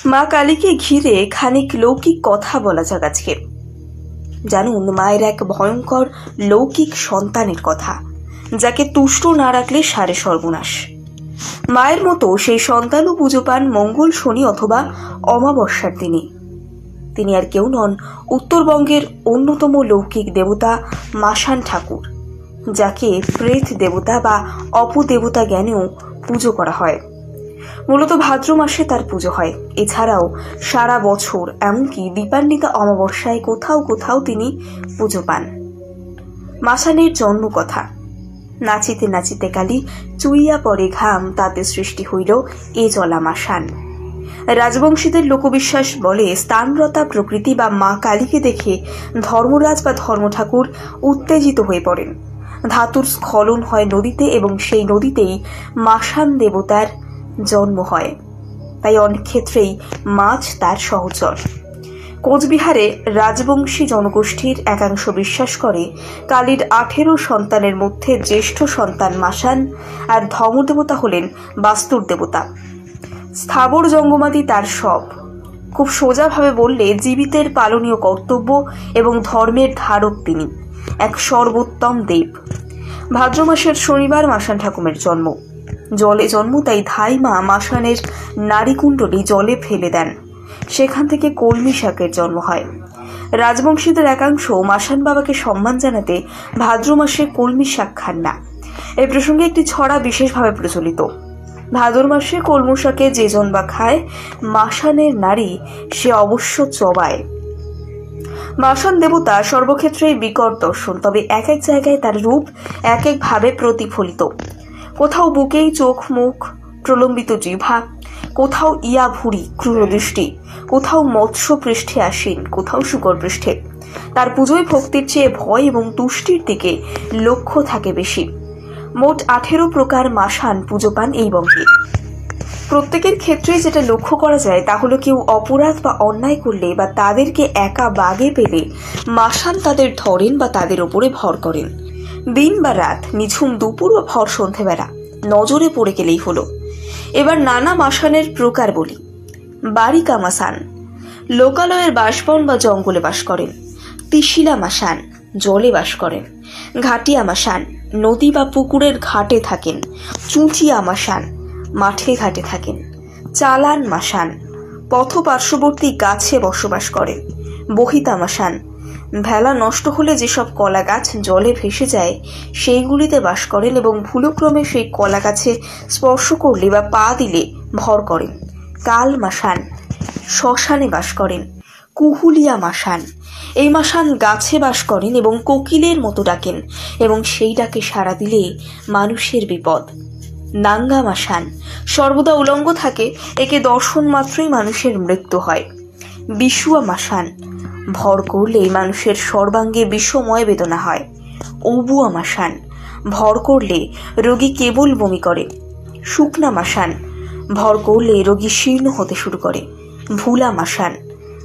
মা কালীকে ঘিরে খানিক লৌকিক কথা বলা যাক আজকে। জানুন, মায়ের এক ভয়ঙ্কর লৌকিক সন্তানের কথা, যাকে তুষ্ট না রাখলে সারে সর্বনাশ। মায়ের মতো সেই সন্তানও পুজো পান মঙ্গল, শনি অথবা অমাবস্যার দিনে। তিনি আর কেউ নন, উত্তরবঙ্গের অন্যতম লৌকিক দেবতা মাসান ঠাকুর, যাকে প্রেত দেবতা বা অপদেবতা জ্ঞানেও পুজো করা হয়। মূলত ভাদ্র মাসে তার পুজো হয়। এছাড়াও সারা বছর, এমনকি দীপান্বিতা অমাবস্যায় কোথাও কোথাও তিনি পুজো পান। মাসানের জন্মকথা। নাচিতে নাচিতে কালী চুইয়া পড়ে ঘাম, তাতে সৃষ্টি হইল এ জলা মাসান। রাজবংশীদের লোকবিশ্বাস বলে, স্থানরতা প্রকৃতি বা মা কালীকে দেখে ধর্মরাজ বা ধর্মঠাকুর উত্তেজিত হয়ে পড়েন। ধাতুর স্খলন হয় নদীতে এবং সেই নদীতেই মাসান দেবতার জন্ম হয়। তাই অনেক ক্ষেত্রেই মাছ তার সহচর। কোচবিহারে রাজবংশী জনগোষ্ঠীর একাংশ বিশ্বাস করে, কালীর 18 সন্তানের মধ্যে জ্যেষ্ঠ সন্তান মাসান, আর ধর্মদেবতা হলেন বাস্তুর দেবতা। স্থাবর জঙ্গমাদি তার সব। খুব সোজাভাবে বললে, জীবিতের পালনীয় কর্তব্য এবং ধর্মের ধারক তিনি, এক সর্বোত্তম দেব। ভাদ্র মাসের শনিবার মাসান ঠাকুরের জন্ম। জলে জন্ম, তাই ধাই মা মাসানের নারীকুণ্ডলী জলে ফেলে দেন। সেখান থেকে কলমি শাকের জন্ম হয়। রাজবংশীদের একাংশ মাসান বাবাকে সম্মান জানাতে ভাদ্র মাসে কলমি শাক খান না। এই প্রসঙ্গে একটি ছড়া বিশেষভাবে প্রচলিত। ভাদ্র মাসে কলমি শাকে যে জন বা খায়, মাসানের নারী সে অবশ্য চবায়। মাসান দেবতা সর্বক্ষেত্রেই বিকট দর্শন, তবে এক এক জায়গায় তার রূপ এক এক ভাবে প্রতিফলিত। কোথাও বুকেই চোখ মুখ, প্রলম্বিত জিহ্বা, কোথাও ইয়া ভুরি ক্রূর দৃষ্টি, কোথাও মৎস্য পৃষ্ঠে আসীন, কোথাও শুকর পৃষ্ঠে। তার পুজোয় ভক্তির চেয়ে ভয় এবং তুষ্টির দিকে লক্ষ্য থাকে বেশি। মোট 18 প্রকার মাসান পুজো পান এই বংশে। প্রত্যেকের ক্ষেত্রে যেটা লক্ষ্য করা যায় তা হলো, কেউ অপরাধ বা অন্যায় করলে বা তাদেরকে একা বাগে পেলে মাসান তাদের ধরেন বা তাদের ওপরে ভর করেন। দিন বা রাত, নিঝুম দুপুর বা ভর সন্ধেবেলা, নজরে পড়ে গেলেই হলো। এবার নানা মাসানের প্রকার বলি। বারিকা মাসান লোকালয়ের বাসবন বা জঙ্গলে বাস করেন। তিশিলা মাসান জলে বাস করেন। ঘাটিয়া মাসান নদী বা পুকুরের ঘাটে থাকেন। চুঁচিয়া মাসান মাঠে ঘাটে থাকেন। চালান মাসান পথ পার্শ্ববর্তী গাছে বসবাস করেন। বহিতা মাসান ভেলা নষ্ট হলে যেসব কলা গাছ জলে ভেসে যায় সেইগুলিতে বাস করেন এবং ভুলক্রমে সেই কলা গাছে স্পর্শ করলে বা পা দিলে ভর করেন। কাল মাসান শ্মশানে বাস করেন। কুহুলিয়া মাসান এই মাসান গাছে বাস করেন এবং কোকিলের মতো ডাকেন এবং সেই ডাকে সাড়া দিলে মানুষের বিপদ। নাঙ্গা মাসান সর্বদা উলঙ্গ থাকে, একে দর্শন মাত্রই মানুষের মৃত্যু হয়। বিশুয়া মাসান ভর করলে মানুষের সর্বাঙ্গে বিষময় বেদনা হয়। অবুয়া মাসান ভর করলে রোগী কেবল বমি করে। শুকনা মাসান ভর করলে রোগী শীর্ণ হতে শুরু করে। ভুলা মাসান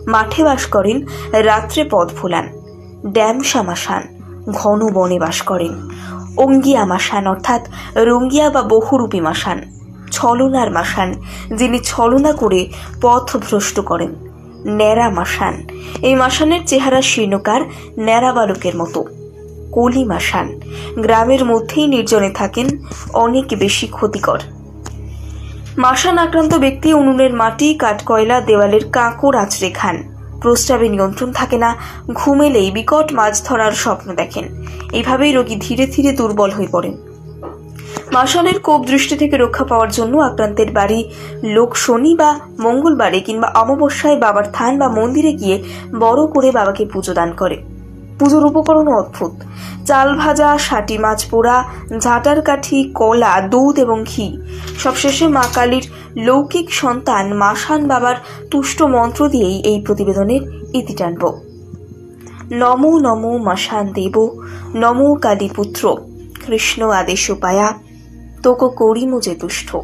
মাঠে বাস করেন, রাত্রে পথ ভোলান। ড্যামসা মাসান ঘন বনে বাস করেন। অঙ্গিয়া মাসান অর্থাৎ রঙ্গিয়া বা বহুরূপী মাসান ছলনার মাসান, যিনি ছলনা করে পথ ভ্রষ্ট করেন। ন্যাড়া মাসান এই মাসানের চেহারা শীর্ণকার, ন্যাড়া বালকের মতো। কলি মাসান গ্রামের মধ্যেই নির্জনে থাকেন, অনেক বেশি ক্ষতিকর। মাসান আক্রান্ত ব্যক্তি উনুনের মাটি, কাঠকয়লা, দেওয়ালের কাঁকড় আঁচড়ে খান। প্রস্রাবে নিয়ন্ত্রণ থাকে না, ঘুমেলেই বিকট মাছ ধরার স্বপ্ন দেখেন। এইভাবেই রোগী ধীরে ধীরে দুর্বল হয়ে পড়েন। মাসানের কোপ দৃষ্টি থেকে রক্ষা পাওয়ার জন্য আক্রান্তের বাড়ি লোক শনি বা মঙ্গলবারে কিংবা অমাবস্যায় বাবার থান বা মন্দিরে গিয়ে বড় করে বাবাকে পুজো দান করে। পুজোর উপকরণও অদ্ভুত। চাল ভাজা, ষাটি মাছ পোড়া, ঝাঁটার কাঠি, কলা, দুধ এবং ঘি। সবশেষে মা কালীর লৌকিক সন্তান মাসান বাবার তুষ্ট মন্ত্র দিয়েই এই প্রতিবেদনের ইতি টানব। নমো নমো মাসান দেব, নমো কালী পুত্র, কৃষ্ণ আদেশ পায়া তোকো করিমো যে তুষ্ট।